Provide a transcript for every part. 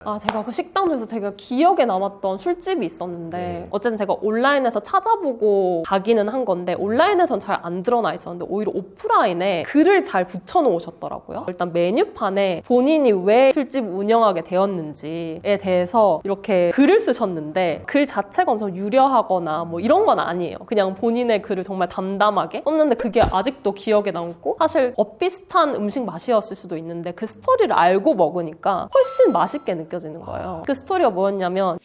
제가 그 식당 중에서 되게 기억에 남았던 술집이 있었는데 어쨌든 제가 온라인에서 찾아보고 가기는 한 건데 온라인에선 잘 안 드러나 있었는데 오히려 오프라인에 글을 잘 붙여놓으셨더라고요. 일단 메뉴판에 본인이 왜 술집 운영하게 되었는지에 대해서 이렇게 글을 쓰셨는데 글 자체가 엄청 유려하거나 뭐 이런 건 아니에요. 그냥 본인의 글을 정말 담담하게 썼는데 그게 아직도 기억에 남고 사실 엇비슷한 음식 맛이었을 수도 있는데 그 스토리를 알고 먹으니까 훨씬 맛있게 느껴지는 거예요. 그 스토리가 뭐였냐면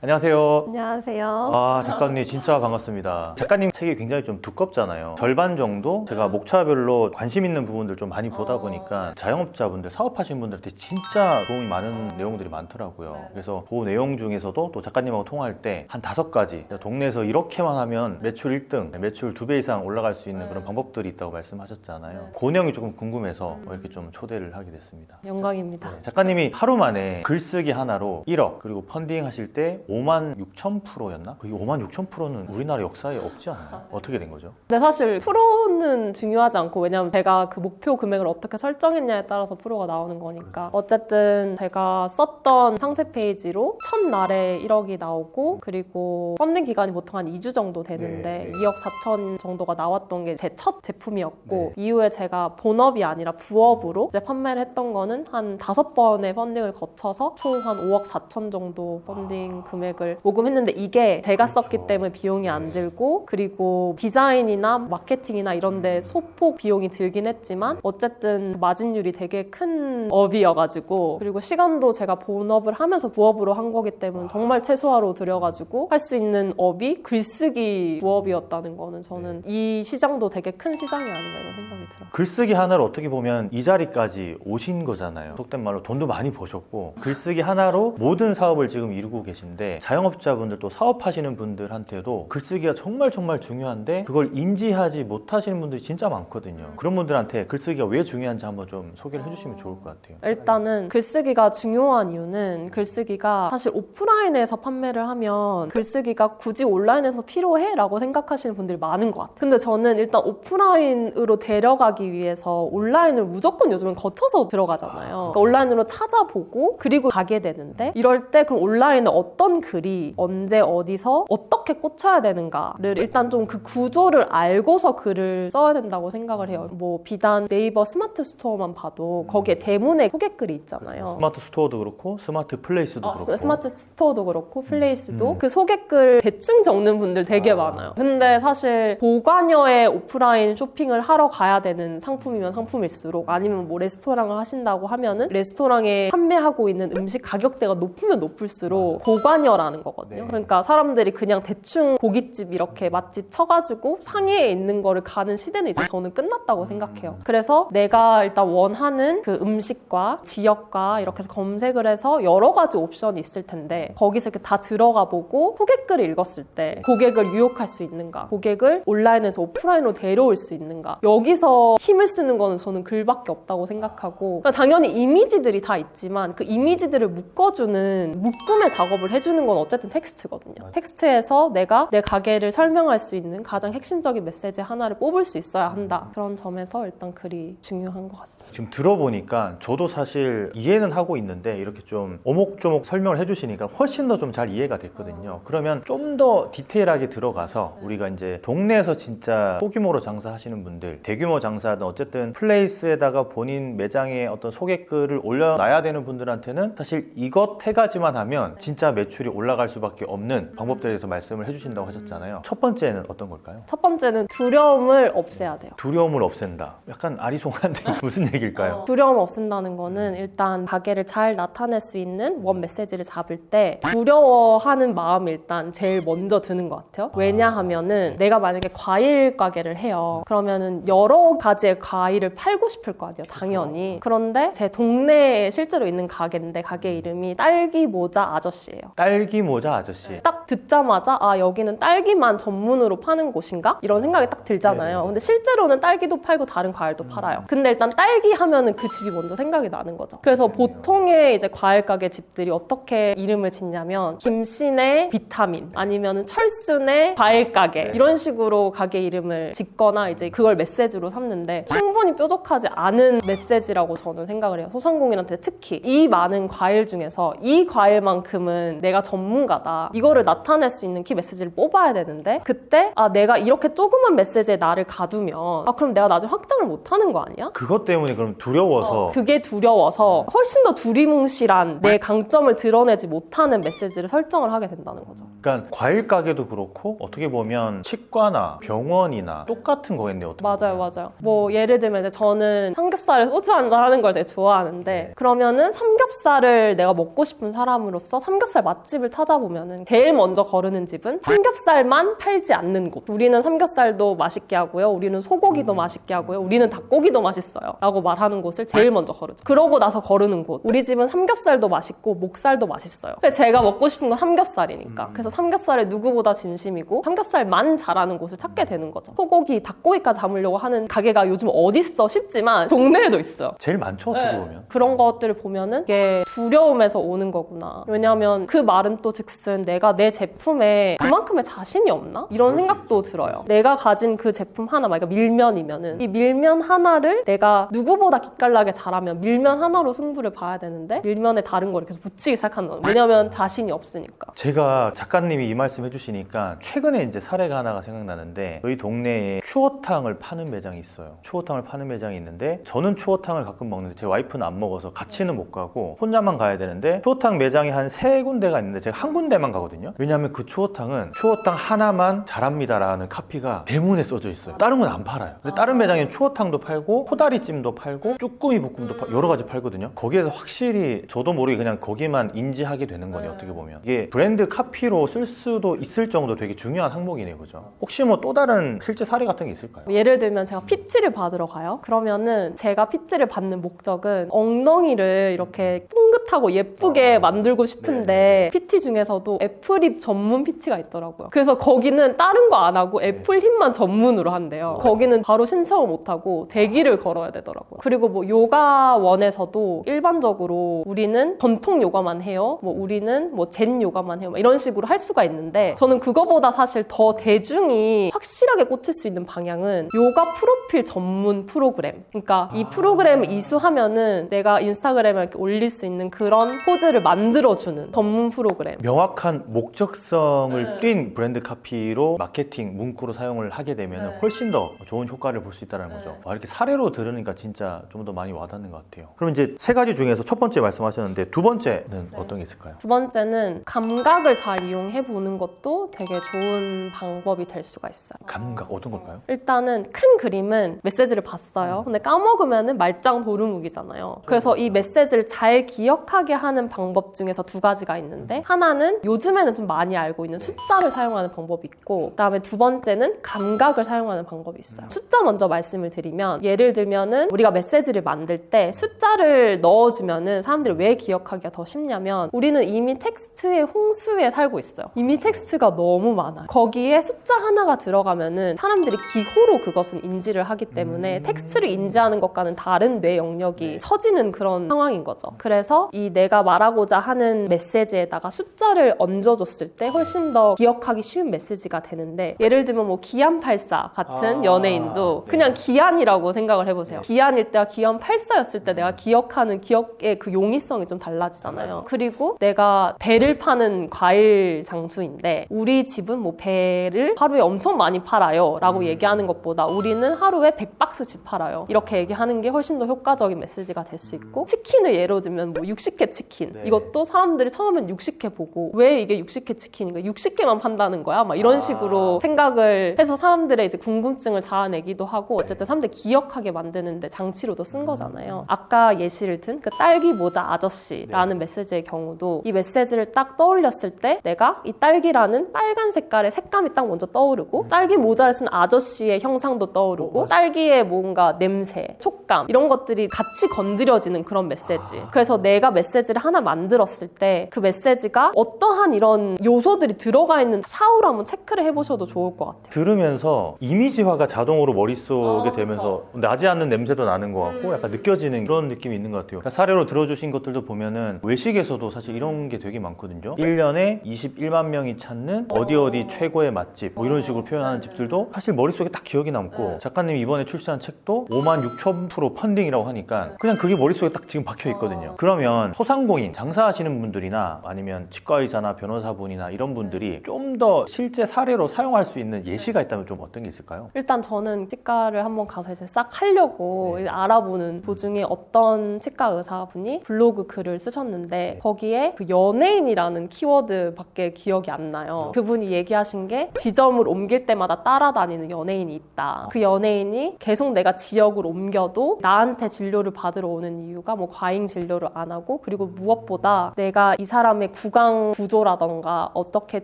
안녕하세요. 안녕하세요. 작가님 진짜 반갑습니다. 작가님 책이 굉장히 좀 두껍잖아요. 절반 정도 제가 목차별로 관심 있는 부분들 좀 많이 보다 보니까 자영업자분들, 사업하시는 분들한테 진짜 도움이 많은 내용들이 많더라고요. 그래서 그 내용 중에서도 또 작가님하고 통화할 때 한 5가지 동네에서 이렇게만 하면 매출 1등, 매출 2배 이상 올라갈 수 있는 그런 방법들이 있다고 말씀하셨잖아요. 그 내용이 조금 궁금해서 이렇게 좀 초대를 하게 됐습니다. 영광입니다. 작가님이 하루 만에 글쓰기 하나로 1억 그리고 펀딩 하실 때 56,000%였나? 이 56,000%는 우리나라 역사에 없지 않나요? 어떻게 된 거죠? 근데 사실 프로는 중요하지 않고 왜냐면 제가 그 목표 금액을 어떻게 설정했냐에 따라서 프로가 나오는 거니까 어쨌든 제가 썼던 상세 페이지로 첫날에 1억이 나오고 그리고 펀딩 기간이 보통 한 2주 정도 되는데 2억 4천 정도가 나왔던 게 제 첫 제품이었고 이후에 제가 본업이 아니라 부업으로 이제 판매를 했던 거는 한 5번의 펀딩을 거쳐서 총 한 5억 4천 정도 펀딩 금액을 모금했는데 이게 제가 썼기 때문에 비용이 안 들고 그리고 디자인이나 마케팅이나 이런 데 소폭 비용이 들긴 했지만 어쨌든 마진율이 되게 큰 업이어가지고 그리고 시간도 제가 본업을 하면서 부업으로 한 거기 때문에 정말 최소화로 들여가지고 할 수 있는 업이 글쓰기 부업이었다는 거는 저는 이 시장도 되게 큰 시장이 아닌가 이런 생각이 들어요. 글쓰기 하나로 어떻게 보면 이 자리까지 오신 거잖아요. 속된 말로 돈도 많이 버셨고 글쓰기 하나로 모든 사업을 지금 이루고 계신데 자영업자분들 또 사업하시는 분들한테도 글쓰기가 정말 중요한데 그걸 인지하지 못하시는 분들이 진짜 많거든요. 그런 분들한테 글쓰기가 왜 중요한지 한번 좀 소개를 해주시면 좋을 것 같아요. 일단은 글쓰기가 중요한 이유는 글쓰기가 사실 오프라인에서 판매를 하면 글쓰기가 굳이 온라인에서 필요해? 라고 생각하시는 분들이 많은 것 같아요. 근데 저는 일단 오프라인으로 데려가기 위해서 온라인을 무조건 요즘은 거쳐서 들어가잖아요. 그러니까 온라인으로 찾아보고 그리고 가게 되는데 이럴 때 그럼 온라인에 어떤 글이 언제 어디서 어떻게 꽂혀야 되는가를 일단 좀 그 구조를 알고서 글을 써야 된다고 생각을 해요. 뭐 비단 네이버 스마트 스토어만 봐도 거기에 대문에 소개글이 있잖아요. 스마트 스토어도 그렇고 스마트 플레이스도 그렇고 스마트 스토어도 그렇고 플레이스도 그 소개글 대충 적는 분들 되게 많아요. 근데 사실 고관여의 오프라인 쇼핑을 하러 가야 되는 상품이면 상품일수록 아니면 뭐 레스토랑을 하신다고 하면은 레스토랑에 판매하고 있는 음식 가격대가 높으면 높을수록 고관여라는 거거든요. 그러니까 사람들이 그냥 대충 고깃집 이렇게 맛집 쳐가지고 상해에 있는 거를 가는 시대는 이제 저는 끝났다고 생각해요. 그래서 내가 일단 원하는 그 음식과 지역과 이렇게 해서 검색을 해서 여러 가지 옵션이 있을 텐데 거기서 이렇게 다 들어가 보고 소개글을 읽었을 때 고객을 유혹할 수 있는가, 고객을 온라인에서 오프라인으로 데려올 수 있는가, 여기서 힘을 쓰는 거는 저는 글밖에 없다고 생각하고 그러니까 당연히 이미지들이 다 있지만 그 이미지들을 묶어주는 묶음의 작업을 해주는 건 어쨌든 텍스트거든요. 텍스트에서 내가 내 가게를 설명할 수 있는 가장 핵심적인 메시지 하나를 뽑을 수 있어야 한다. 그런 점에서 일단 글이 중요한 것 같습니다. 지금 들어보니까 저도 사실 이해는 하고 있는데 이렇게 좀 오목조목 설명을 해주시니까 훨씬 더 좀 잘 이해가 됐거든요. 그러면 좀 더 디테일하게 들어가서 우리가 이제 동네에서 진짜 소규모로 장사하시는 분들, 대규모 장사든 어쨌든 플레이스에다가 본인 매장에 어떤 소개글을 올려놔야 되는 분들한테는 사실 이것 3가지만 하면 진짜 매출이 올라갈 수밖에 없는 방법들에 대해서 말씀을 해주신다고 하셨잖아요. 첫 번째는 어떤 걸까요? 첫 번째는 두려움을 없애야 돼요. 두려움을 없앤다. 약간 아리송한데 무슨 얘기일까요? 두려움을 없앤다는 거는 일단 가게를 잘 나타낼 수 있는 원 메시지를 잡을 때 두려워하는 마음이 일단 제일 먼저 드는 것 같아요. 왜냐하면은 내가 만약에 과일 가게를 해요. 그러면은 여러 가지의 과일을 팔고 싶을 거 아니에요. 당연히. 그런데 제 동네에 실제로 있는 가게인데 가게 이름이 딸기 모자 아저씨예요. 딸기 모자 아저씨. 딱 듣자마자 아 여기는 딸기만 전문으로 파는 곳인가? 이런 생각이 딱 들잖아요. 네. 근데 실제로는 딸기도 팔고 다른 과일도 팔아요. 근데 일단 딸기 하면은 그 집이 먼저 생각이 나는 거죠. 그래서 보통의 이제 과일 가게 집들이 어떻게 이름을 짓냐면 김신의 비타민 아니면은 철순의 과일 가게 이런 식으로 가게 이름을 짓거나 이제 그걸 메시지로 삼는데 충분히 뾰족하지 않은 메시지라고 저는 생각을 해요. 소상공인한테 특히 이 많은 과일 중에서 이 과일만큼은 내가 전문가다. 이거를 나타낼 수 있는 키 메시지를 뽑아야 되는데 그때 아 내가 이렇게 조그만 메시지에 나를 가두면 아 그럼 내가 나중에 확장을 못하는 거 아니야? 그것 때문에 그럼 두려워서 그게 두려워서 훨씬 더 두리뭉실한 내 강점을 드러내지 못하는 메시지를 설정을 하게 된다는 거죠. 그러니까 과일 가게도 그렇고 어떻게 보면 치과나 병원이나 똑같은 거겠네요. 어떻게 맞아요, 보면. 맞아요. 뭐 예를 들면 이제 저는 삼겹살에 소주 한잔 하는 걸 되게 좋아하는데 그러면은 삼겹살을 내가 먹고 싶은 사람으로서 삼겹살 맛집을 찾아보면은 제일 먼저 거르는 집은 삼겹살만 팔지 않는 곳. 우리는 삼겹살도 맛있게 하고요. 우리는 소고기도 맛있게 하고요. 우리는 닭고기도 맛있어요. 라고 말하는 곳을 제일 먼저 거르죠. 그러고 나서 거르는 곳. 우리 집은 삼겹살도 맛있고 목살도 맛있어요. 근데 제가 먹고 싶은 건 삼겹살이니까. 그래서 삼겹살에 누구보다 진심이고 삼겹살만 잘하는 곳을 찾게 되는 거죠. 소고기, 닭고기까지 담으려고 하는 가게가 요즘 어딨어 싶지만 동네에도 있어요. 제일 많죠 어떻게 네. 보면. 그런 것들을 보면은 이게 두려움에서 오는 거구나. 왜냐하면 그 말은 또 즉슨 내가 내 제품에 그만큼의 자신이 없나? 이런 생각도 들어요. 내가 가진 그 제품 하나, 만약 밀면이면은 이 밀면 하나를 내가 누구보다 기깔나게 잘하면 밀면 하나로 승부를 봐야 되는데 밀면에 다른 거를 계속 붙이기 시작하는 거예요. 왜냐하면 자신이 없으니까. 제가 작가님이 이 말씀 해주시니까 최근에 이제 사례가 하나가 생각나는데 저희 동네에 추어탕을 파는 매장이 있어요. 추어탕을 파는 매장이 있는데 저는 추어탕을 가끔 먹는데 제 와이프는 안 먹어서 같이는 못 가고 혼자만 가야 되는데 추어탕 매장이 한 3군데가 있는데 제가 한 군데만 가거든요. 왜냐하면 그 추어탕은 추어탕 하나만 잘합니다라는 카피가 대문에 써져 있어요. 다른 건 안 팔아요. 근데 다른 매장에는 추어탕도 팔고 코다리찜도 팔고 쭈꾸미 볶음도 팔고 여러 가지 팔거든요. 거기에서 확실히 저도 모르게 그냥 거기만 인지하게 되는 거네요. 어떻게 보면 이게 브랜드 카피로 쓸 수도 있을 정도 되게 중요한 항목이네요. 그죠? 혹시 뭐 또 다른 실제 사례 같은 게 있을까요? 예를 들면 제가 PT를 받으러 가요. 그러면은 제가 PT를 받는 목적은 엉덩이를 이렇게 뽕긋하고 예쁘게 만들고 싶은데 PT 중에서도 애플힙 전문 PT가 있더라고요. 그래서 거기는 다른 거 안 하고 애플힙만 전문으로 한대요. 거기는 바로 신청을 못 하고 대기를 걸어야 되더라고요. 그리고 뭐 요가원에서도 일반적으로 우리는 전통 요가만 해요. 뭐 우리는 뭐 젠 요가만 해요. 이런 식으로 할 수가 있는데 저는 그거보다 사실 더 대중이 확실하게 꽂힐 수 있는 방향은 요가 프로필 전문 프로그램. 그러니까 이 프로그램을 이수하면은 내가 인스타그램에 이렇게 올릴 수 있는 그런 포즈를 만들어주는 전문 프로그램. 명확한 목적성을 띈 브랜드 카피로 마케팅 문구로 사용을 하게 되면 훨씬 더 좋은 효과를 볼 수 있다는 거죠. 와, 이렇게 사례로 들으니까 진짜 좀 더 많이 와닿는 것 같아요. 그럼 이제 3가지 중에서 첫 번째 말씀하셨는데 두 번째는 어떤 게 있을까요? 두 번째는 감각을 잘 이용해 보는 것도 되게 좋은 방법이 될 수가 있어요. 감각 어떤 걸까요? 일단은 큰 그림은 메시지를 봤어요. 근데 까먹으면은 말짱 도루묵이잖아요. 그래서 이 메시지를 잘 기억하게 하는 방법 중에서 2가지가 있는데 하나는 요즘에는 좀 많이 알고 있는 숫자를 사용하는 방법이 있고 그다음에 두 번째는 감각을 사용하는 방법이 있어요. 숫자 먼저 말씀을 드리면 예를 들면은 우리가 메시지를 만들 때 숫자를 넣어주면은 사람들이 왜 기억하기가 더 쉽냐면 우리는 이미 텍스트의 홍수에 살고 있어요. 이미 텍스트가 너무 많아요. 거기에 숫자 하나가 들어가면은 사람들이 기호로 그것은 인지를 하기 때문에 텍스트를 인지하는 것과는 다른 뇌 영역이 처지는 그런 상황인 거죠. 그래서 이 내가 말하고자 하는 메시지에다가 숫자를 얹어줬을 때 훨씬 더 기억하기 쉬운 메시지가 되는데 예를 들면 뭐 기안84 같은 연예인도 그냥 기안이라고 생각을 해보세요. 기안일 때와 기안84였을 때 내가 기억하는 기억의 그 용이성이 좀 달라지잖아요. 그리고 내가 배를 파는 과일 장수인데 우리 집은 뭐 배를 하루에 엄청 많이 팔아요 라고 얘기하는 것보다 우리는 하루에 100박스씩 팔아요. 이렇게 얘기하는 게 훨씬 더 효과적인 메시지가 될 수 있고 치킨을 예로 들면 뭐 60개 치킨 이것도 사람들이 처음엔 60개 보고 왜 이게 60개 치킨인가 60개만 판다는 거야? 막 이런 식으로 생각을 해서 사람들의 이제 궁금증을 자아내기도 하고 어쨌든 사람들이 기억하게 만드는데 장치로도 쓴 거잖아요. 아까 예시를 든 그 딸기 모자 아저씨라는 메시지의 경우도 이 메시지를 딱 떠올렸을 때 내가 이 딸기라는 빨간 색깔의 색감이 딱 먼저 떠오르고 딸기 모자를 쓴 아저씨의 형상도 떠오르고 딸기의 뭔가 냄새, 촉감 이런 것들이 같이 건드려지는 그런 메시지. 그래서 내가 내가 메시지를 하나 만들었을 때 그 메시지가 어떠한 이런 요소들이 들어가 있는 차후로 한번 체크를 해보셔도 좋을 것 같아요. 들으면서 이미지화가 자동으로 머릿속에 되면서 나지 않는 냄새도 나는 것 같고 약간 느껴지는 그런 느낌이 있는 것 같아요. 그러니까 사례로 들어주신 것들도 보면은 외식에서도 사실 이런 게 되게 많거든요. 1년에 21만 명이 찾는 어디 최고의 맛집 뭐 이런 식으로 표현하는 집들도 사실 머릿속에 딱 기억이 남고 작가님이 이번에 출시한 책도 5만 6천 프로 펀딩이라고 하니까 그냥 그게 머릿속에 딱 지금 박혀 있거든요. 그러면 소상공인 장사하시는 분들이나 아니면 치과의사나 변호사분이나 이런 분들이 좀 더 실제 사례로 사용할 수 있는 예시가 있다면 좀 어떤 게 있을까요? 일단 저는 치과를 한번 가서 이제 싹 하려고 이제 알아보는 도중에 어떤 치과 의사분이 블로그 글을 쓰셨는데 거기에 그 연예인이라는 키워드밖에 기억이 안 나요. 그분이 얘기하신 게 지점을 옮길 때마다 따라다니는 연예인이 있다. 그 연예인이 계속 내가 지역을 옮겨도 나한테 진료를 받으러 오는 이유가 뭐 과잉 진료를 안 하고 그리고 무엇보다 내가 이 사람의 구강 구조라던가 어떻게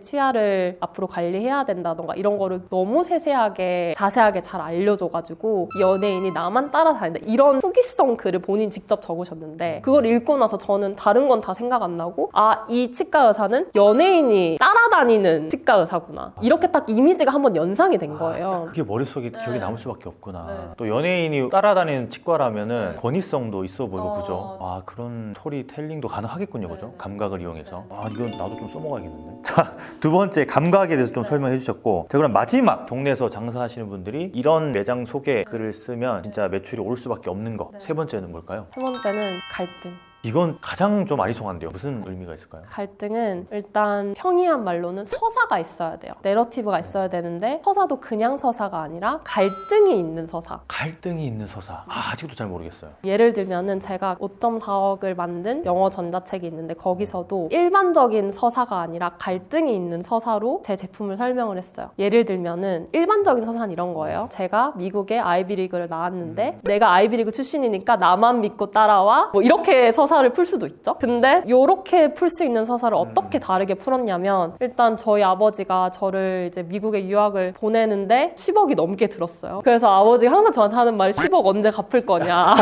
치아를 앞으로 관리해야 된다던가 이런 거를 너무 세세하게 자세하게 잘 알려줘가지고 이 연예인이 나만 따라다닌다 이런 후기성 글을 본인 직접 적으셨는데 그걸 읽고 나서 저는 다른 건 다 생각 안 나고 이 치과 의사는 연예인이 따라다니는 치과 의사구나 이렇게 딱 이미지가 한번 연상이 된 거예요. 그게 머릿속에 기억이 남을 수밖에 없구나. 또 연예인이 따라다니는 치과라면은 권위성도 있어 보이고 그죠? 그런 스토리텔링도 가능하겠군요, 그죠? 감각을 이용해서. 이건 나도 좀 써먹어야겠는데. 자, 두 번째 감각에 대해서 좀 설명해 주셨고 자, 그럼 마지막 동네에서 장사하시는 분들이 이런 매장 소개 글을 쓰면 진짜 매출이 오를 수밖에 없는 거. 세 번째는 뭘까요? 세 번째는 갈등. 이건 가장 좀 아리송한데요. 무슨 의미가 있을까요? 갈등은 일단 평이한 말로는 서사가 있어야 돼요. 내러티브가 있어야 되는데 서사도 그냥 서사가 아니라 갈등이 있는 서사. 갈등이 있는 서사. 아직도 잘 모르겠어요. 예를 들면은 제가 5.4억을 만든 영어 전자책이 있는데 거기서도 일반적인 서사가 아니라 갈등이 있는 서사로 제 제품을 설명을 했어요. 예를 들면은 일반적인 서사는 이런 거예요. 제가 미국의 아이비리그를 나왔는데 내가 아이비리그 출신이니까 나만 믿고 따라와 뭐 이렇게 서사를 풀 수도 있죠. 근데 이렇게 풀 수 있는 서사를 어떻게 다르게 풀었냐면 일단 저희 아버지가 저를 이제 미국에 유학을 보내는데 10억이 넘게 들었어요. 그래서 아버지가 항상 저한테 하는 말이 10억 언제 갚을 거냐.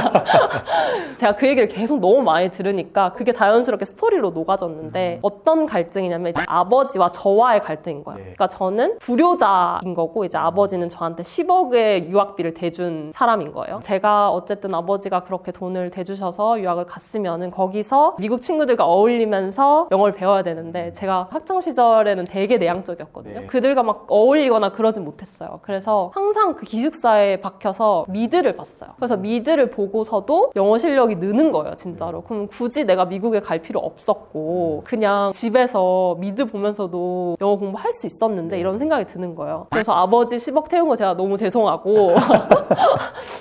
제가 그 얘기를 계속 너무 많이 들으니까 그게 자연스럽게 스토리로 녹아졌는데 어떤 갈등이냐면 이제 아버지와 저와의 갈등인 거예요. 그러니까 저는 불효자인 거고 이제 아버지는 저한테 10억의 유학비를 대준 사람인 거예요. 제가 어쨌든 아버지가 그렇게 돈을 대주셔서 유학을 갔으면 거기서 미국 친구들과 어울리면서 영어를 배워야 되는데 제가 학창 시절에는 되게 내향적이었거든요. 그들과 막 어울리거나 그러진 못했어요. 그래서 항상 그 기숙사에 박혀서 미드를 봤어요. 그래서 미드를 보고서도 영어 실력이 느는 거예요, 진짜로. 그럼 굳이 내가 미국에 갈 필요 없었고 그냥 집에서 미드 보면서도 영어 공부할 수 있었는데 이런 생각이 드는 거예요. 그래서 아버지 10억 태운 거 제가 너무 죄송하고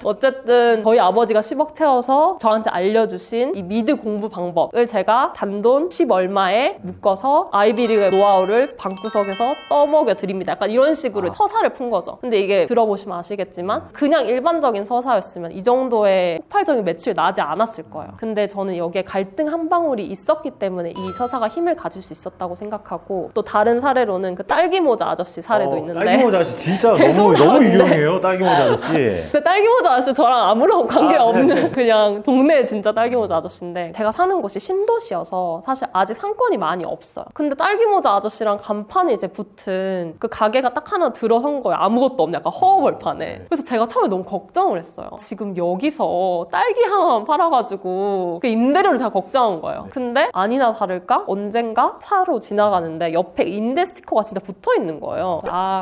어쨌든 저희 아버지가 10억 태워서 저한테 알려주신 이 미드 공부 방법을 제가 단돈 10 얼마에 묶어서 아이비리그의 노하우를 방구석에서 떠먹여 드립니다. 약간 이런 식으로 서사를 푼 거죠. 근데 이게 들어보시면 아시겠지만 그냥 일반적인 서사였으면 이 정도의 폭발적인 매출이 나지 않았을 거예요. 근데 저는 여기에 갈등 한 방울이 있었기 때문에 이 서사가 힘을 가질 수 있었다고 생각하고 또 다른 사례로는 그 딸기모자 아저씨 사례도 있는데 딸기모자 아저씨 진짜 너무 유명해요. 딸기모자 아저씨. 그 딸기모자 아저씨 저랑 아무런 관계가 없는 그냥 동네 진짜 딸기모자 아저씨인데 제가 사는 곳이 신도시여서 사실 아직 상권이 많이 없어요. 근데 딸기모자 아저씨랑 간판이 이제 붙은 그 가게가 딱 하나 들어선 거예요. 아무것도 없는 약간 허허벌판에. 그래서 제가 처음에 너무 걱정을 했어요. 지금 여기서 딸기 하나만 팔아가지고 그 임대료를 제가 걱정한 거예요. 근데 아니나 다를까 언젠가 차로 지나가는데 옆에 임대 스티커가 진짜 붙어있는 거예요.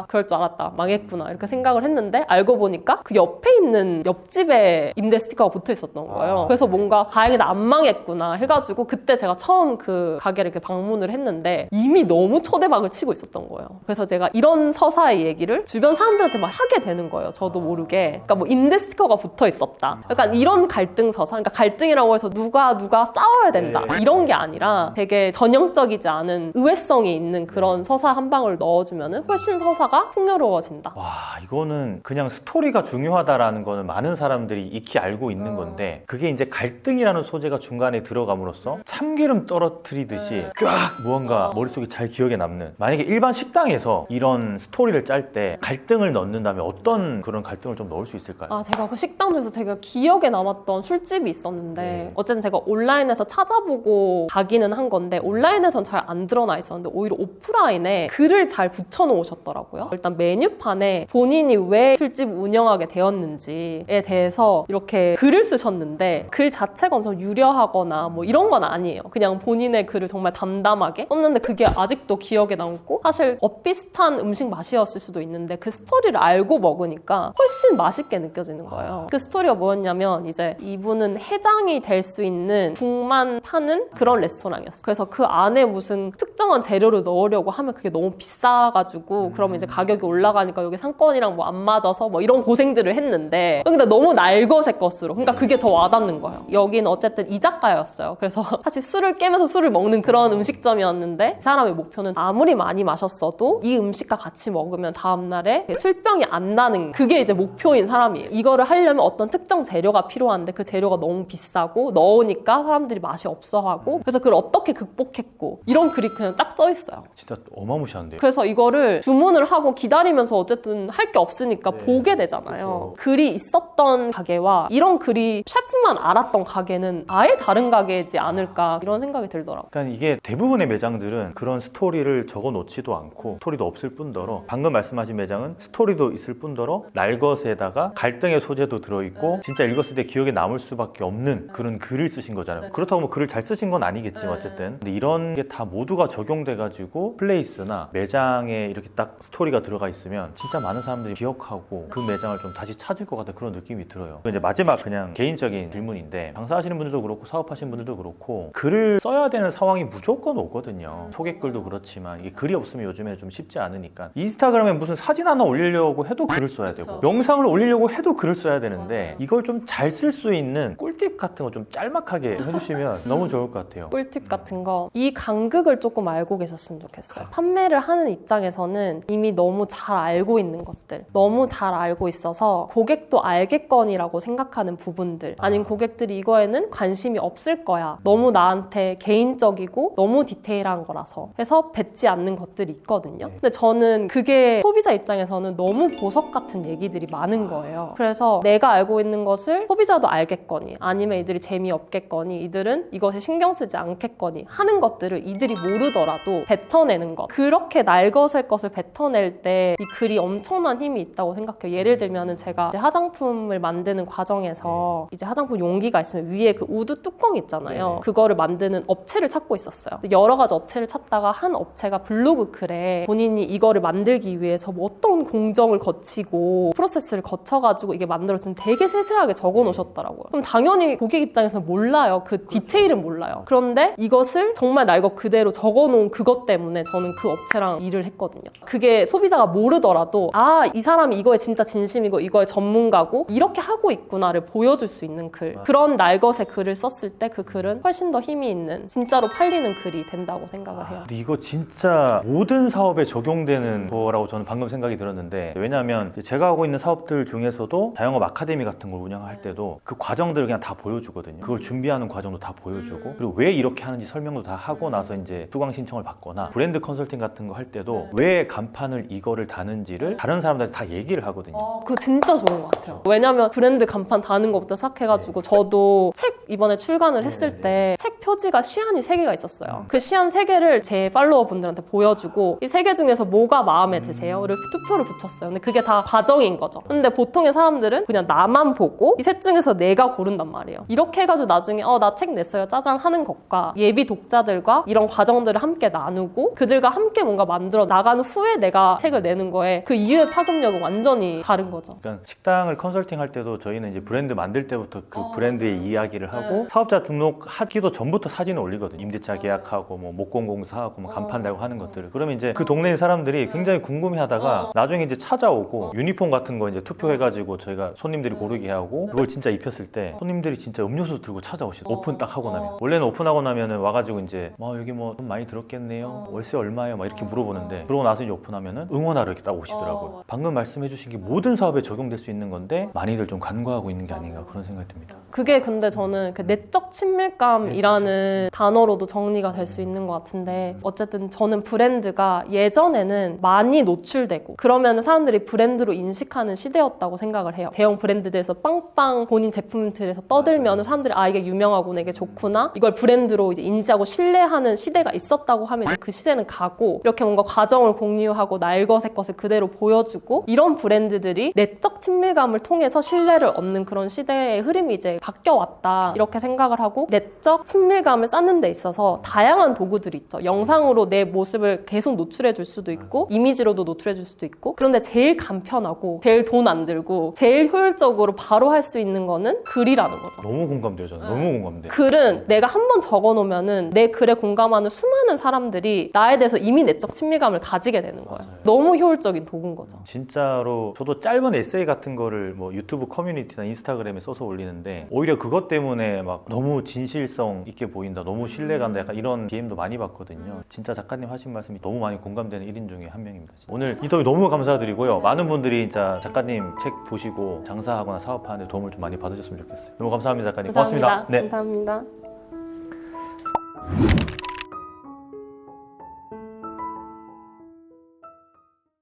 그럴 줄 알았다. 망했구나. 이렇게 생각을 했는데 알고 보니까 그 옆에 있는 옆집에 임대 스티커가 붙어있었던 거예요. 그래서 뭔가 다행이다 안 망했구나 해가지고 그때 제가 처음 그 가게를 이렇게 방문을 했는데 이미 너무 초대박을 치고 있었던 거예요. 그래서 제가 이런 서사의 얘기를 주변 사람들한테 막 하게 되는 거예요. 저도 모르게. 그러니까 뭐 임대 스티커가 붙어 있었다. 약간 이런 갈등 서사. 그러니까 갈등이라고 해서 누가 싸워야 된다. 이런 게 아니라 되게 전형적이지 않은 의외성이 있는 그런 서사 한 방울 넣어주면은 훨씬 서사가 풍요로워진다. 와, 이거는 그냥 스토리가 중요하다라는 거는 많은 사람들이 익히 알고 있는 건데 그게 이제 갈등이라는 소재가 중간에 들어감으로써 참기름 떨어뜨리듯이 쫙 무언가 머릿속에 잘 기억에 남는, 만약에 일반 식당에서 이런 스토리를 짤 때 갈등을 넣는다면 어떤 그런 갈등을 좀 넣을 수 있을까요? 제가 그 식당 중에서 제가 기억에 남았던 술집이 있었는데 네. 어쨌든 제가 온라인에서 찾아보고 가기는 한 건데 온라인에선 잘 안 드러나 있었는데 오히려 오프라인에 글을 잘 붙여놓으셨더라고요. 일단 메뉴판에 본인이 왜 술집 운영하게 되었는지에 대해서 이렇게 글을 쓰셨는데 글 자체가 엄청 유려하거나 뭐 이런 건 아니에요. 그냥 본인의 글을 정말 담담하게 썼는데 그게 아직도 기억에 남고, 사실 엇비슷한 음식 맛이었을 수도 있는데 그 스토리를 알고 먹으니까 훨씬 맛있게 느껴지는 거예요. 그 스토리가 뭐였냐면 이제 이분은 해장이 될 수 있는 국만 파는 그런 레스토랑이었어요. 그래서 그 안에 무슨 특정한 재료를 넣으려고 하면 그게 너무 비싸가지고 그러면 이제 가격이 올라가니까 여기 상권이랑 뭐 안 맞아서 뭐 이런 고생들을 했는데, 근데 너무 날것의 것으로, 그러니까 그게 더 와닿는 거예요. 여기는 어쨌든 이자카야였어요. 그래서 사실 술을 깨면서 술을 먹는 그런 음식점이었는데 이 사람의 목표는 아무리 많이 마셨어도 이 음식과 같이 먹으면 다음날에 술병이 안 나는, 그게 이제 목표인 사람이에요. 이거를 하려면 어떤 특정 재료가 필요한데 그 재료가 너무 비싸고 넣으니까 사람들이 맛이 없어하고, 그래서 그걸 어떻게 극복했고, 이런 글이 그냥 쫙 써 있어요. 진짜 어마무시한데요. 그래서 이거를 주문을 하고 기다리면서 어쨌든 할 게 없으니까 보게 되잖아요. 그쵸. 글이 있었던 가게와 이런 글이 셰프만 알았던 가게는 아예 다른 가게이지 않을까, 이런 생각이 들더라고요. 그러니까 이게 대부분의 매장들은 그런 스토리를 적어 놓지도 않고 스토리도 없을 뿐더러, 방금 말씀하신 매장은 스토리도 있을 뿐더러 날것에다가 갈등의 소재도 들어있고 진짜 읽었을 때 기억에 남을 수밖에 없는 그런 글을 쓰신 거잖아요. 그렇다고 뭐 글을 잘 쓰신 건 아니겠지만 어쨌든, 근데 이런 게 다 모두가 적용돼가지고 플레이스나 매장에 이렇게 딱 스토리가 들어가 있으면 진짜 많은 사람들이 기억하고 그 매장을 좀 다시 찾을 것 같은 그런 느낌이 들어요. 이제 마지막 그냥 개인적인 질문인데, 장사하시는 분들도 그렇고 사업하시는 분들도 그렇고 글을 써야 되는 상황이 무조건 오거든요. 소개글도 그렇지만 이게 글이 없으면 요즘에 좀 쉽지 않으니까, 인스타그램에 무슨 사진 하나 올리려고 해도 글을 써야 되고 영상을 올리려고 해도 글을 써야 되는데, 이걸 좀 잘 쓸 수 있는 꿀팁 같은 거 좀 짤막하게 해주시면 너무 좋을 것 같아요. 꿀팁 같은 거, 이 간극을 조금 알고 계셨으면 좋겠어요. 판매를 하는 입장에서는 이미 너무 잘 알고 있는 것들, 너무 잘 알고 있어서 고객도 알겠거니라고 생각하는 부분들, 아니면 고객들이 이거에는 관심이 없을 거야, 너무 나한테 개인적이고 너무 디테일한 거라서 해서 뱉지 않는 것들이 있거든요. 근데 저는 그게 소비자 입장에서는 너무 보석 같은 얘기들이 많은 거예요. 그래서 내가 알고 있는 것을 소비자도 알겠거니, 아니면 이들이 재미없겠거니, 이들은 이것에 신경 쓰지 않겠거니 하는 것들을 이들이 모르더라도 뱉어내는 것, 그렇게 날것의 것을 뱉어낼 때 이 글이 엄청난 힘이 있다고 생각해요. 예를 들면은 제가 이제 화장품을 만드는 과정에서 이제 화장품 용기가 있으면 위에 그 우드 뚜껑 있잖아요. 그거를 만드는 업체를 찾고 있었어요. 여러 가지 업체를 찾다가 한 업체가 블로그 글에 본인이 이거를 만들기 위해서 뭐 어떤 공정을 거치고 프로세스를 거쳐가지고 이게 만들어진 되게 세세하게 적어 놓으셨더라고요. 그럼 당연히 고객 입장에서는 몰라요. 그 디테일은 몰라요. 그런데 이것을 정말 날 것 그대로 적어 놓은 그것 때문에 저는 그 업체랑 일을 했거든요. 그게 소비자가 모르더라도 이 사람이 이거에 진짜 진심이고 이거에 전문가고 이렇게 하고 있구나를 보여줄 수 있는 글, 그런 날것의 글을 썼을 때 그 글은 훨씬 더 힘이 있는, 진짜로 팔리는 글이 된다고 생각을 해요. 근데 이거 진짜 모든 사업에 적용되는 거라고 저는 방금 생각이 들었는데, 왜냐하면 제가 하고 있는 사업들 중에서도 자영업 아카데미 같은 걸 운영할 때도 그 과정들을 그냥 다 보여주거든요. 그걸 준비하는 과정도 다 보여주고, 그리고 왜 이렇게 하는지 설명도 다 하고 나서 이제 수강 신청을 받거나 브랜드 컨설팅 같은 거 할 때도 왜 간판을 이거를 다는지를 다른 사람들한테 다 얘기를 하거든요. 그거 진짜 좋은 것 같아요. 왜냐면 브랜드 간판 다는 것부터 시작해가지고 저도 책 이번에 출간을 했을 때 책 표지가 시안이 3개가 있었어요. 그 시안 3개를 제 팔로워 분들한테 보여주고 이 3개 중에서 뭐가 마음에 드세요? 를 투표를 붙였어요. 근데 그게 다 과정인 거죠. 근데 보통의 사람들은 그냥 나만 보고 이 셋 중에서 내가 고른단 말이에요. 이렇게 해가지고 나중에 나 책 냈어요 짜잔 하는 것과 예비 독자들과 이런 과정들을 함께 나누고 그들과 함께 뭔가 만들어 나가는 후에 내가 책을 내는 거에 그 이후의 파급력은 완전히 다른 거죠. 그러니까 식당을 컨설팅 할 때도 저희는 이제 브랜드 만들 때부터 그 브랜드의 이야기를 하고, 사업자 등록하기도 전부터 사진을 올리거든요. 임대차 계약하고 뭐 목공공사하고 뭐 간판 달고 하는 것들을. 그러면 이제 그 동네 사람들이 굉장히 궁금해하다가 나중에 이제 찾아오고 유니폼 같은 거 이제 투표해가지고 저희가 손님들이 고르게 하고 그걸 진짜 입혔을 때 손님들이 진짜 음료수 들고 찾아오시더라고요. 오픈 딱 하고 나면. 원래는 오픈하고 나면은 와가지고 이제 여기 뭐 돈 많이 들었겠네요, 월세 얼마예요, 막 이렇게 물어보는데, 그러고 나서 이제 오픈하면은 응원하러 이렇게 딱 오시더라고요. 방금 말씀해주신 게 모든 사업에 적용될 수 있는 건데 많이들 좀 간과하고 있는 게 아닌가 그런 생각이 듭니다. 그게 근데 저는 내 내적 친밀감이라는 단어로도 정리가 될 수 있는 것 같은데 어쨌든 저는 브랜드가 예전에는 많이 노출되고 그러면 사람들이 브랜드로 인식하는 시대였다고 생각을 해요. 대형 브랜드들에서 빵빵 본인 제품들에서 떠들면 사람들이 아 이게 유명하구나 이게 좋구나 이걸 브랜드로 이제 인지하고 신뢰하는 시대가 있었다고 하면 이제 그 시대는 가고 이렇게 뭔가 과정을 공유하고 날 것의 것을 그대로 보여주고 이런 브랜드들이 내적 친밀감을 통해서 신뢰를 얻는 그런 시대의 흐름이 이제 바뀌어왔다 이렇게 생각을 하고 내적 친밀감을 쌓는 데 있어서 다양한 도구들이 있죠. 영상으로 내 모습을 계속 노출해 줄 수도 있고 이미지로도 노출해 줄 수도 있고 그런데 제일 간편하고 제일 돈 안 들고 제일 효율적으로 바로 할 수 있는 거는 글이라는 거죠. 너무 공감돼요. 저는 너무 공감돼. 글은 내가 한 번 적어 놓으면은 내 글에 공감하는 수많은 사람들이 나에 대해서 이미 내적 친밀감을 가지게 되는 거예요. 너무 효율적인 도구인 거죠. 진짜로 저도 짧은 에세이 같은 거를 뭐 유튜브 커뮤니티나 인스타그램에 써서 올리는데 오히려 그것 때문에 막 너무 진실성 있게 보인다, 너무 신뢰간다 약간 이런 DM도 많이 받거든요. 진짜 작가님 하신 말씀이 너무 많이 공감되는 1인 중에 한 명입니다. 오늘 인터뷰 너무 감사드리고요. 많은 분들이 진짜 작가님 책 보시고 장사하거나 사업하는 데 도움을 좀 많이 받으셨으면 좋겠어요. 너무 감사합니다, 작가님. 감사합니다. 고맙습니다. 네. 감사합니다.